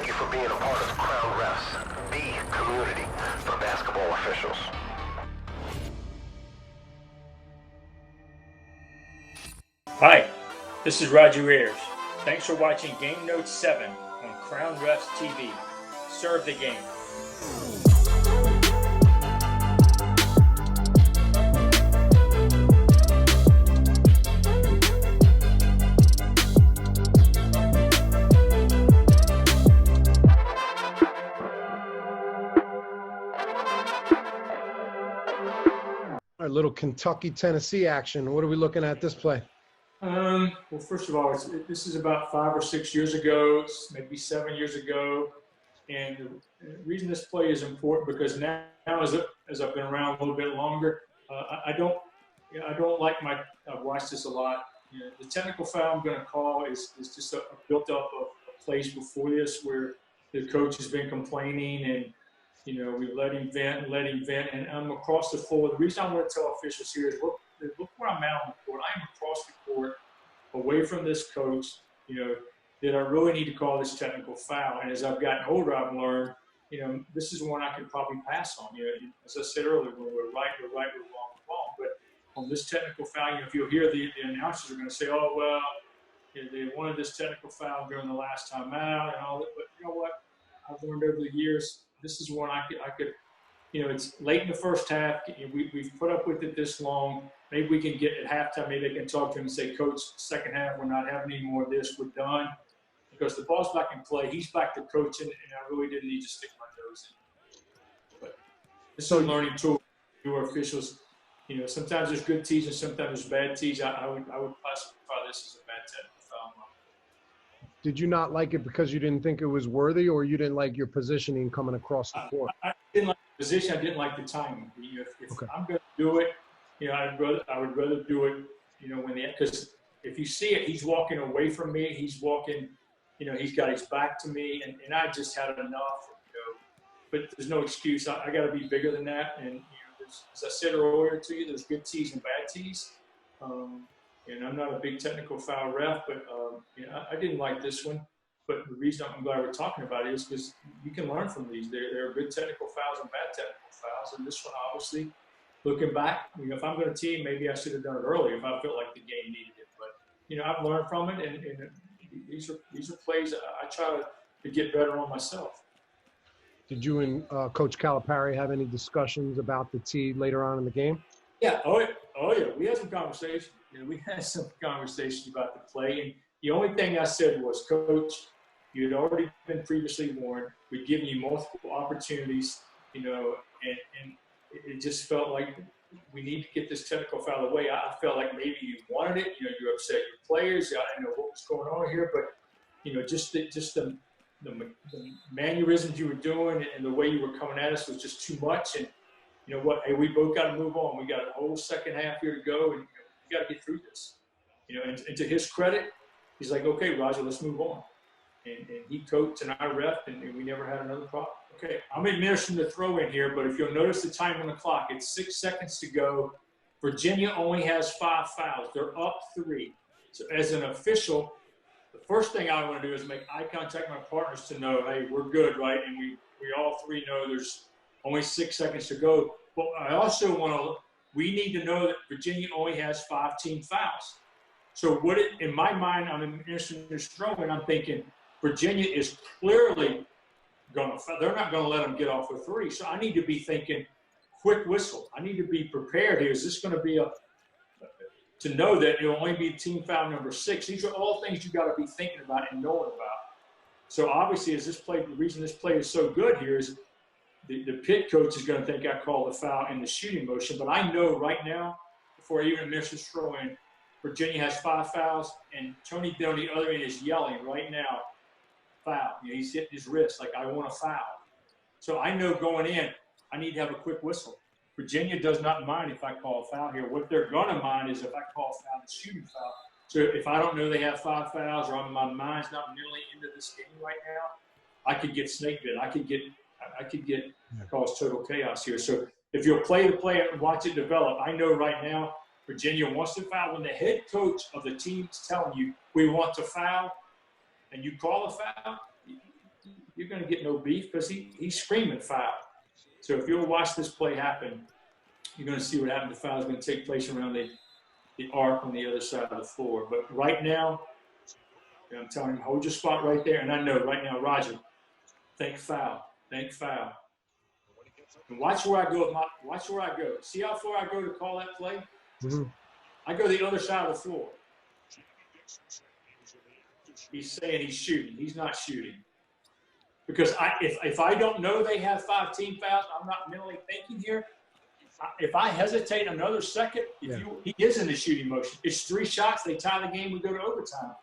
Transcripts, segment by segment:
Thank you for being a part of Crown Refs, the community for basketball officials. Hi, this is Roger Ayers. Thanks for watching Game Note 7 on Crown Refs TV. Serve the game. All right, little Kentucky-Tennessee action. What are we looking at this play? Well, first of all, this is about 5 or 6 years ago, maybe 7 years ago. And the reason this play is important because now as I've been around a little bit longer, I don't like I've watched this a lot. You know, the technical foul I'm going to call is just a built up of plays before this where the coach has been complaining and, you know, we let him vent, and I'm across the floor. The reason I want to tell officials here is look where I'm at on the court. I am across the court, away from this coach, you know, that I really need to call this technical foul. And as I've gotten older, I've learned, you know, this is one I can probably pass on. You know, as I said earlier, when we're right, we're right, we're wrong, we're wrong. But on this technical foul, you know, if you'll hear the announcers are going to say, oh, well, you know, they wanted this technical foul during the last time out and all that. But you know what? I've learned over the years, this is one I could, you know, it's late in the first half. We've put up with it this long. Maybe we can get at halftime, maybe they can talk to him and say, Coach, second half, we're not having any more of this. We're done. Because the ball's back in play. He's back to coaching, and I really didn't need to stick my nose in. But this is a learning tool for your officials. You know, sometimes there's good tees and sometimes there's bad tees. I would classify this as a bad technical foul. Did you not like it because you didn't think it was worthy, or you didn't like your positioning coming across the court? I didn't like the position. I didn't like the timing. You know, if okay. I'm going to do it, you know, I would rather do it, you know, because if you see it, he's walking away from me. He's walking, you know, he's got his back to me, and I just had enough, you know. But there's no excuse. I got to be bigger than that. And, you know, as I said earlier to you, there's good tees and bad tees. And I'm not a big technical foul ref, but you know, I didn't like this one. But the reason I'm glad we're talking about it is because you can learn from these. There are good technical fouls and bad technical fouls. And this one, obviously, looking back, you know, if I'm going to team, maybe I should have done it earlier if I felt like the game needed it. But, you know, I've learned from it, and these are plays I try to get better on myself. Did you and Coach Calipari have any discussions about the tee later on in the game? Yeah. Oh yeah. We had some conversations. You know, we had some conversations about the play, and the only thing I said was, Coach, you had already been previously warned. We'd given you multiple opportunities, you know, and it just felt like we need to get this technical foul away. I felt like maybe you wanted it. You know, you upset your players. I didn't know what was going on here, but you know, just the mannerisms you were doing and the way you were coming at us was just too much. And you know what? Hey, we both got to move on. We got a whole second half here to go, and you know, we got to get through this. You know, and to his credit, he's like, okay, Roger, let's move on. And he coached and I reffed, and we never had another problem. Okay, I'm administering the throw in here, but if you'll notice the time on the clock, it's 6 seconds to go. Virginia only has 5 fouls. They're up 3. So as an official, the first thing I want to do is make eye contact with my partners to know, hey, we're good, right? And we all 3 know there's only 6 seconds to go. But I also we need to know that Virginia only has 5 team fouls. So in my mind, I'm administering this throw, and I'm thinking Virginia is clearly they're not going to let them get off with 3. So I need to be thinking quick whistle. I need to be prepared here. Is this going to be to know that it'll only be team foul number 6? These are all things you got to be thinking about and knowing about. So obviously, the reason this play is so good here is the pit coach is going to think I called the foul in the shooting motion. But I know right now, before I even miss this throw in, Virginia has 5 fouls, and Tony down the other end is yelling right now, foul. You know, he's hitting his wrist like, I want a foul. So I know going in, I need to have a quick whistle. Virginia does not mind if I call a foul here. What they're going to mind is if I call a foul, it's shooting foul. So if I don't know they have 5 fouls, or my mind's not mentally into this game right now, I could get snake bit. I could get cause total chaos here. So if you'll play the play and watch it develop, I know right now Virginia wants to foul. When the head coach of the team is telling you, we want to foul, and you call a foul, you're going to get no beef because he's screaming foul. So if you'll watch this play happen, you're going to see what happened. The foul is going to take place around the arc on the other side of the floor. But right now, I'm telling him, hold your spot right there. And I know right now, Roger, think foul. And watch where I go. Watch where I go. See how far I go to call that play? Mm-hmm. I go the other side of the floor. He's saying he's shooting. He's not shooting. Because if I don't know they have 5 team fouls, I'm not mentally thinking here. If I hesitate another second, he is in the shooting motion. It's 3 shots. They tie the game. We go to overtime.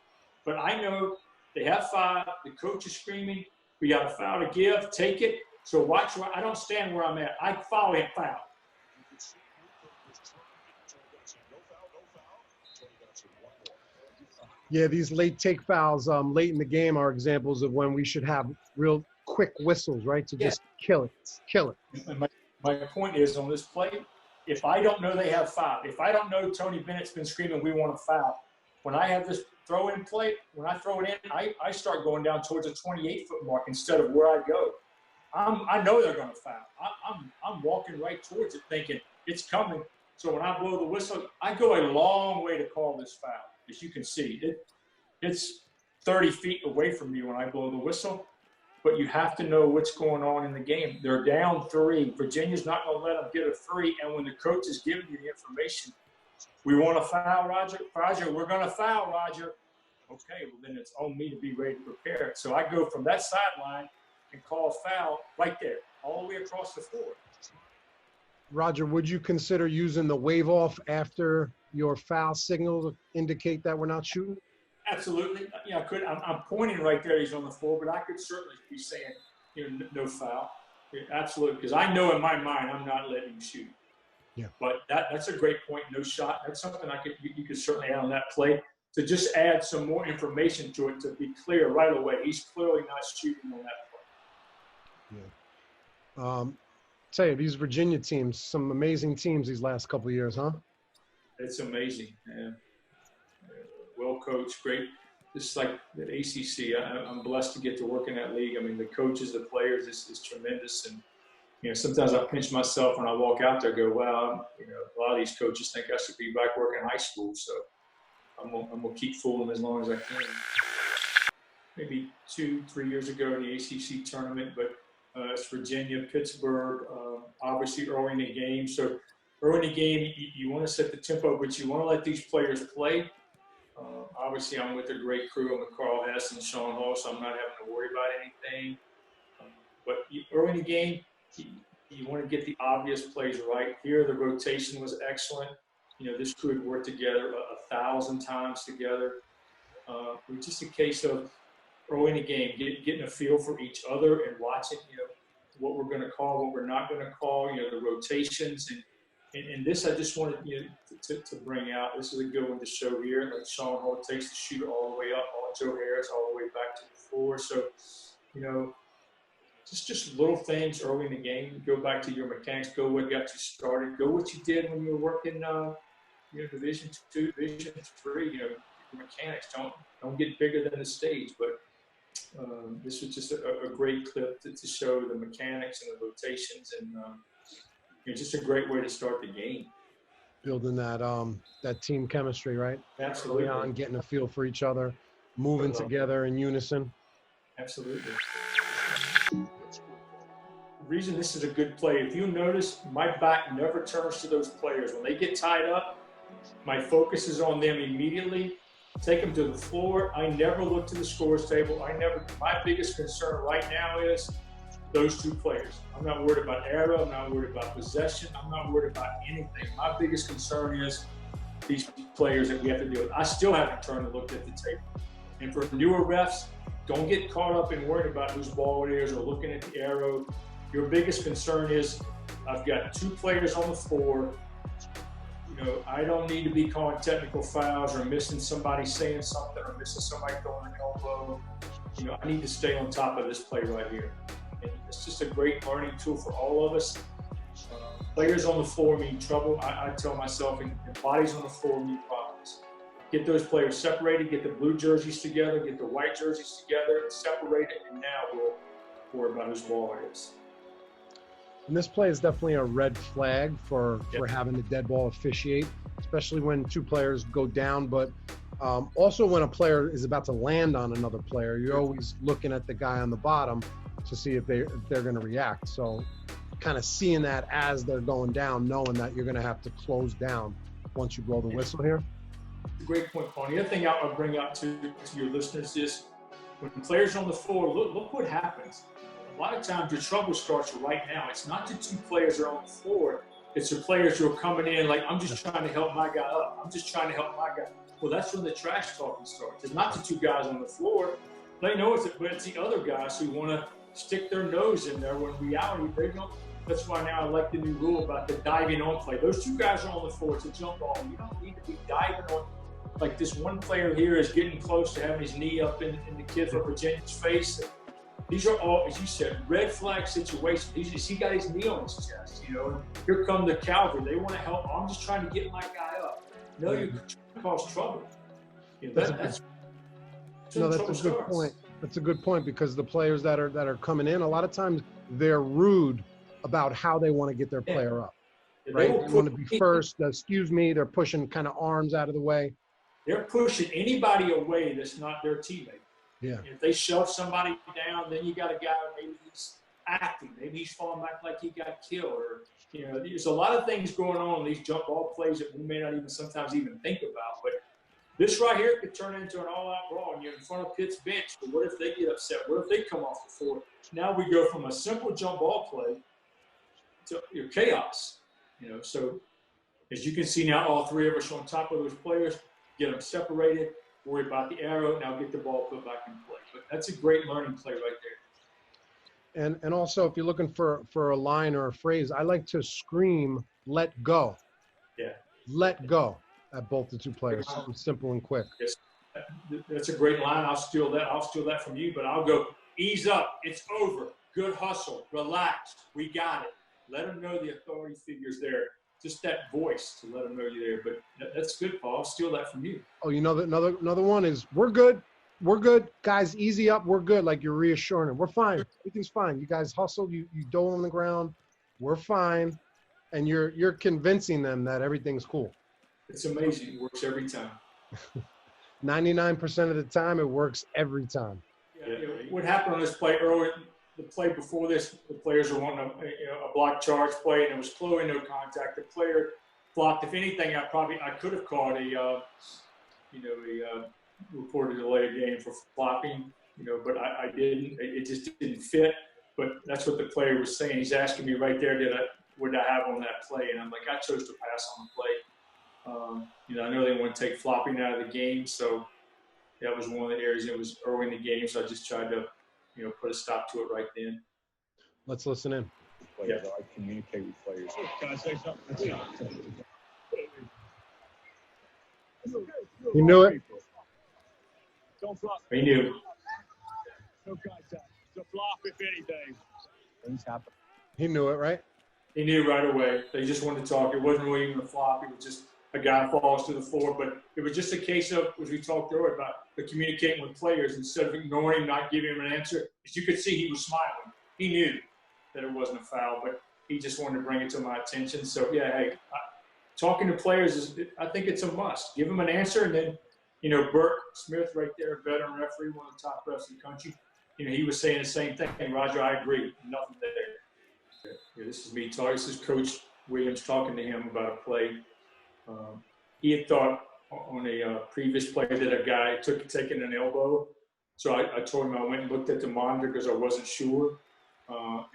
But I know they have 5. The coach is screaming. We got a foul to give. Take it. So watch where I don't stand where I'm at. I follow him foul. Yeah, these late take fouls late in the game are examples of when we should have real quick whistles, right? To just kill it. And my point is on this play, if I don't know they have 5, if I don't know Tony Bennett's been screaming we want a foul, when I have this throw-in play, when I throw it in, I start going down towards the 28-foot mark instead of where I go. I know they're going to foul. I'm walking right towards it thinking it's coming. So when I blow the whistle, I go a long way to call this foul. As you can see, it's 30 feet away from me when I blow the whistle. But you have to know what's going on in the game. They're down 3. Virginia's not going to let them get a 3. And when the coach is giving you the information, we want to foul, Roger. Roger, we're going to foul, Roger. Okay, well, then it's on me to be ready to prepare it. So I go from that sideline and call a foul right there, all the way across the floor. Roger, would you consider using the wave off after your foul signal to indicate that we're not shooting? Absolutely. Yeah, I could. I'm pointing right there. He's on the floor, but I could certainly be saying, no foul. Yeah, absolutely, because I know in my mind I'm not letting him shoot. Yeah. But that's a great point. No shot. That's something you could certainly add on that play to just add some more information to it to be clear right away. He's clearly not shooting on that play. Yeah. Tell you, these Virginia teams, some amazing teams these last couple of years, huh? It's amazing. Yeah. Well coached, great. Just like the ACC, I'm blessed to get to work in that league. I mean, the coaches, the players is tremendous. And, sometimes I pinch myself when I walk out there, go, wow, a lot of these coaches think I should be back working in high school. So I'm going to keep fooling them as long as I can. Maybe 2-3 years ago in the ACC tournament, but it's Virginia, Pittsburgh, obviously early in the game. So early in the game, you want to set the tempo, but you want to let these players play. Obviously, I'm with a great crew. I'm with Carl Hess and Sean Hall, so I'm not having to worry about anything. But early in the game, you want to get the obvious plays right. Here, the rotation was excellent. This crew had worked together 1,000 times together. It was just a case of early in the game, getting a feel for each other and watching, what we're going to call, what we're not going to call, the rotations. And this I just wanted to bring out. This is a good one to show here. Like Sean Hall takes the shooter all the way up, Joe Harris all the way back to the floor. So, just little things early in the game. Go back to your mechanics. Go what got you started. Go what you did when you were working, Division II, Division III. Your mechanics don't get bigger than the stage. But this was just a great clip to show the mechanics and the rotations and. Just a great way to start the game. Building that team chemistry, right? Absolutely. Early on, getting a feel for each other, moving together in unison. Absolutely. The reason this is a good play, if you notice, my back never turns to those players. When they get tied up, my focus is on them immediately. Take them to the floor. I never look to the scores table. My biggest concern right now is those 2 players. I'm not worried about arrow. I'm not worried about possession. I'm not worried about anything. My biggest concern is these players that we have to deal with. I still haven't turned and looked at the tape. And for newer refs, don't get caught up in worrying about whose ball it is or looking at the arrow. Your biggest concern is I've got 2 players on the floor. I don't need to be calling technical fouls or missing somebody saying something or missing somebody throwing an elbow. I need to stay on top of this play right here. And it's just a great learning tool for all of us. Players on the floor mean trouble. I tell myself, and bodies on the floor mean problems. Get those players separated, get the blue jerseys together, get the white jerseys together, separate it, and now worry about whose ball it is. And this play is definitely a red flag for having the dead ball officiate, especially when two players go down. But also when a player is about to land on another player, you're always looking at the guy on the bottom to see if they're going to react. So kind of seeing that as they're going down, knowing that you're going to have to close down once you blow the whistle here. Great point, Paul. The other thing I'll bring up to your listeners is when players are on the floor, look what happens. A lot of times your trouble starts right now. It's not the two players are on the floor. It's the players who are coming in like, I'm just trying to help my guy up. I'm just trying to help my guy. Well, that's when the trash talking starts. It's not the two guys on the floor. They know but it's the other guys who want to stick their nose in there when in reality they don't. That's why now I like the new rule about the diving on play. Those two guys are on the floor. It's a jump ball. You don't need to be diving on. Like this one player here is getting close to having his knee up in the kid from Virginia's face. These are all, as you said, red flag situations. He got his knee on his chest, you know. Here come the cavalry. They want to help. I'm just trying to get my guy up. No, you're trying to cause trouble. You know, that's a good point. That's a good point because the players that are coming in, a lot of times they're rude about how they want to get their player up. Right? They want to be first. Excuse me. They're pushing kind of arms out of the way. They're pushing anybody away that's not their teammate. Yeah. If they shove somebody down, then you got a guy, maybe he's acting, maybe he's falling back like he got killed, or you know, there's a lot of things going on in these jump ball plays that we may not even sometimes even think about. But this right here could turn into an all-out brawl, and you're in front of Pitt's bench. But what if they get upset? What if they come off the floor? Now we go from a simple jump ball play to chaos. You know, so as you can see now, all three of us are on top of those players. Get them separated. Worry about the arrow. Now get the ball put back in play. But that's a great learning play right there. And also, if you're looking for a line or a phrase, I like to scream, "Let go." Yeah. Let go at both the two players. Something simple and quick. Yes. That's a great line. I'll steal that from you. But I'll go, ease up. It's over. Good hustle. Relax. We got it. Let them know the authority figure's there. Just that voice to let them know you're there. But that's good, Paul. I'll steal that from you. Oh, you know, another one is, we're good. We're good. Guys, easy up. We're good. Like you're reassuring them. We're fine. Everything's fine. You guys hustled. You dove on the ground. We're fine. And you're convincing them that everything's cool. It's amazing. It works every time. 99% of the time, it works every time. Yeah. What happened on this play earlier, the play before this, the players were wanting a block charge play, and it was clearly no contact. The player flopped. If anything, I could have called a reported delay of game for flopping, but I didn't. It just didn't fit. But that's what the player was saying. He's asking me right there, what did I have on that play? And I'm like, I chose to pass on the play. I know they want to take flopping out of the game, so that was one of the areas. It was early in the game, so I just tried to, put a stop to it right then. Let's listen in. Players, I communicate with players. Can I say something? You knew it. Don't flop. He knew. No contact. It's a flop, if anything. Things happen. He knew it, right? He knew right away. They just wanted to talk. It wasn't really even a flop. It was just a guy falls to the floor. But it was just a case of, as we talked earlier, about the communicating with players instead of ignoring him, not giving him an answer. As you could see, he was smiling. He knew that it wasn't a foul, but he just wanted to bring it to my attention. So, yeah, hey, talking to players, I think it's a must. Give them an answer, and then, Burt Smith right there, veteran referee, one of the top refs in the country, he was saying the same thing. Hey, Roger, I agree. Nothing there. Yeah, this is me talking. This is Coach Williams talking to him about a play. He had thought on a previous play that a guy taken an elbow. So I told him I went and looked at the monitor because I wasn't sure.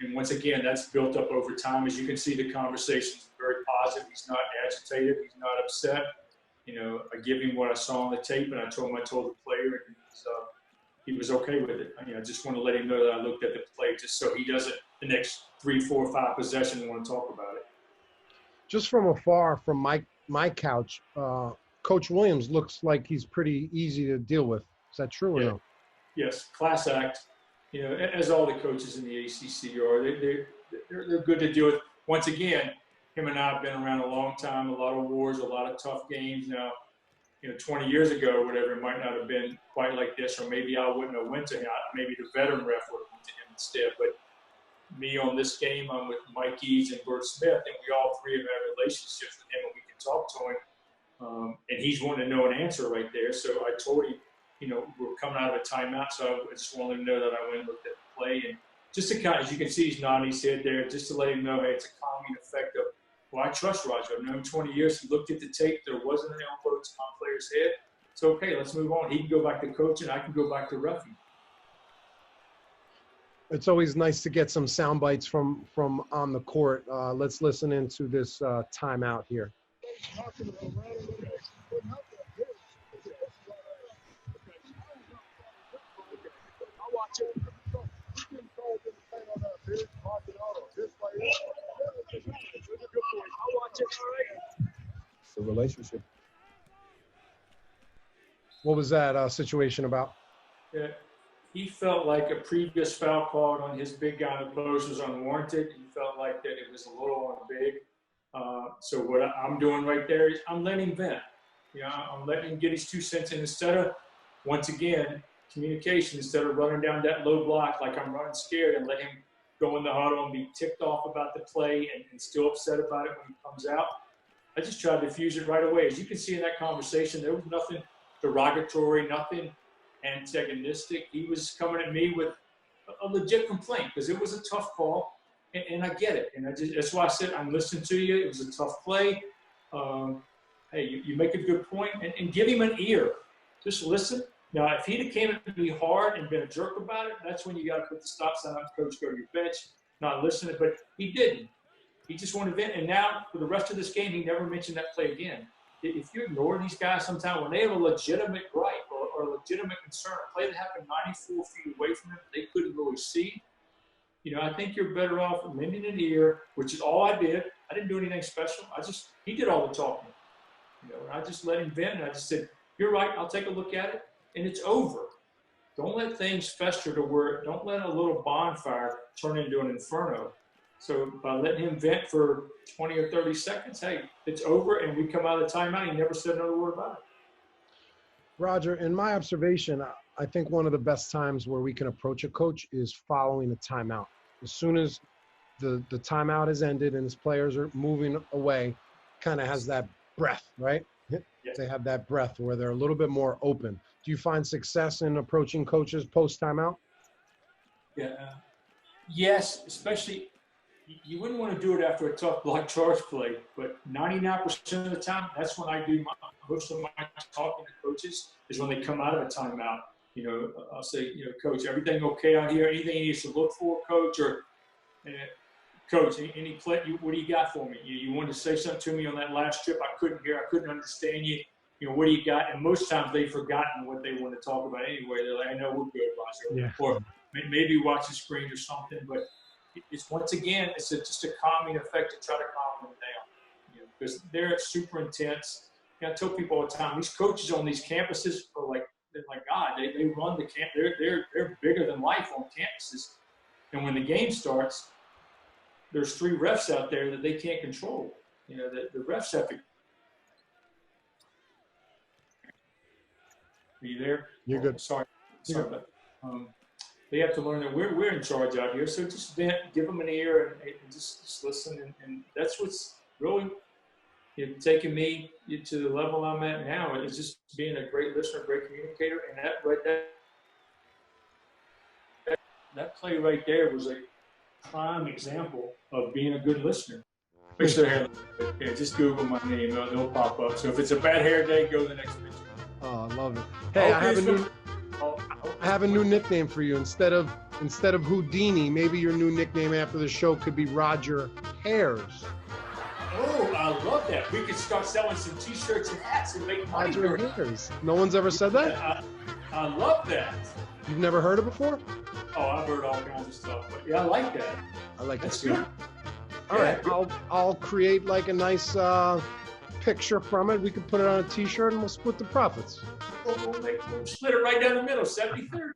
And once again, that's built up over time. As you can see, the conversation's very positive. He's not agitated. He's not upset. I give him what I saw on the tape, and I told the player, and he was okay with it. I just want to let him know that I looked at the play just so he doesn't, the next 3, 4, 5 possessions, want to talk about it. Just from afar, from my couch, Coach Williams looks like he's pretty easy to deal with. Is that true or no? Yes, class act. As all the coaches in the ACC are, they're good to deal with. Once again, him and I have been around a long time, a lot of wars, a lot of tough games. Now, 20 years ago or whatever, it might not have been quite like this, or maybe I wouldn't have went to him. Maybe the veteran ref would have went to him instead. But me on this game, I'm with Mike Eads and Bert Smith, and we all three have had relationships with him, and we can talk to him. And he's wanting to know an answer right there. So I told him, we're coming out of a timeout, so I just wanted him to know that I went and looked at the play. And just to kind of, as you can see, he's nodding his head there, just to let him know, hey, it's a calming effect of, well, I trust Roger. I've known him 20 years. He looked at the tape. There wasn't an elbow to my player's head. So, okay, let's move on. He can go back to coaching. I can go back to roughing. It's always nice to get some sound bites from on the court. Let's listen into this timeout here. The relationship. What was that situation about? Yeah, he felt like a previous foul call on his big guy in the post was unwarranted. He felt like that it was a little on big. So what I'm doing right there is I'm letting him vent. I'm letting him get his 2 cents in instead of, once again, communication, instead of running down that low block like I'm running scared and let him go in the huddle and be ticked off about the play and still upset about it when he comes out. I just tried to diffuse it right away. As you can see in that conversation, there was nothing derogatory, nothing antagonistic. He was coming at me with a legit complaint because it was a tough call, and I get it. And that's why I said, I'm listening to you. It was a tough play. Hey, you make a good point, and give him an ear. Just listen. Now, if he'd have came at me hard and been a jerk about it, that's when you got to put the stop sign up, coach, go to your bench, not listening. But he didn't. He just wanted to vent. And now, for the rest of this game, he never mentioned that play again. If you ignore these guys sometimes, when they have a legitimate gripe or a legitimate concern, a play that happened 94 feet away from them, they couldn't really see, I think you're better off lending an ear, which is all I did. I didn't do anything special. He did all the talking. And I just let him vent, and I just said, you're right, I'll take a look at it, and it's over. Don't let things fester to where, don't let a little bonfire turn into an inferno. So by letting him vent for 20 or 30 seconds, hey, it's over, and we come out of the timeout. He never said another word about it. Roger, in my observation, I think one of the best times where we can approach a coach is following a timeout. As soon as the timeout has ended and his players are moving away, kind of has that breath, right? Yes. They have that breath where they're a little bit more open. Do you find success in approaching coaches post-timeout? Yeah. Yes, especially you wouldn't want to do it after a tough block charge play, but 99% of the time, that's when I do most of my talking to coaches is when they come out of a timeout. I'll say, coach, everything okay out here? Anything you should look for, coach? Or, coach, any play? What do you got for me? You wanted to say something to me on that last trip? I couldn't hear. I couldn't understand you. What do you got? And most times they've forgotten what they want to talk about anyway. They're like, I know we're good, Roger. Yeah. Or maybe watch the screen or something. But it's once again, just a calming effect to try to calm them down. Because they're super intense. I tell people all the time, these coaches on these campuses are they're like God. They run the camp. They're bigger than life on campuses. And when the game starts, there's 3 refs out there that they can't control. The refs have to. Are you there? You're good. Sorry, but they have to learn that we're in charge out here. So just vent, give them an ear, and just listen. And that's what's really taking me to the level I'm at now. Is just being a great listener, great communicator, and that play right there was a prime example of being a good listener. Make sure just Google my name; they'll pop up. So if it's a bad hair day, go to the next picture. Oh, I love it. Hey, I have a new nickname for you. Instead of Houdini, maybe your new nickname after the show could be Roger Hairs. Oh, I love that. We could start selling some T-shirts and hats and make money. Roger Hairs. No one's ever said that? I love that. You've never heard it before? Oh, I've heard all kinds of stuff. But yeah, I like that. I like That's it too. good. All right, I'll create like a nice picture from it. We can put it on a T-shirt and we'll split the profits. We'll split it right down the middle, 70-30.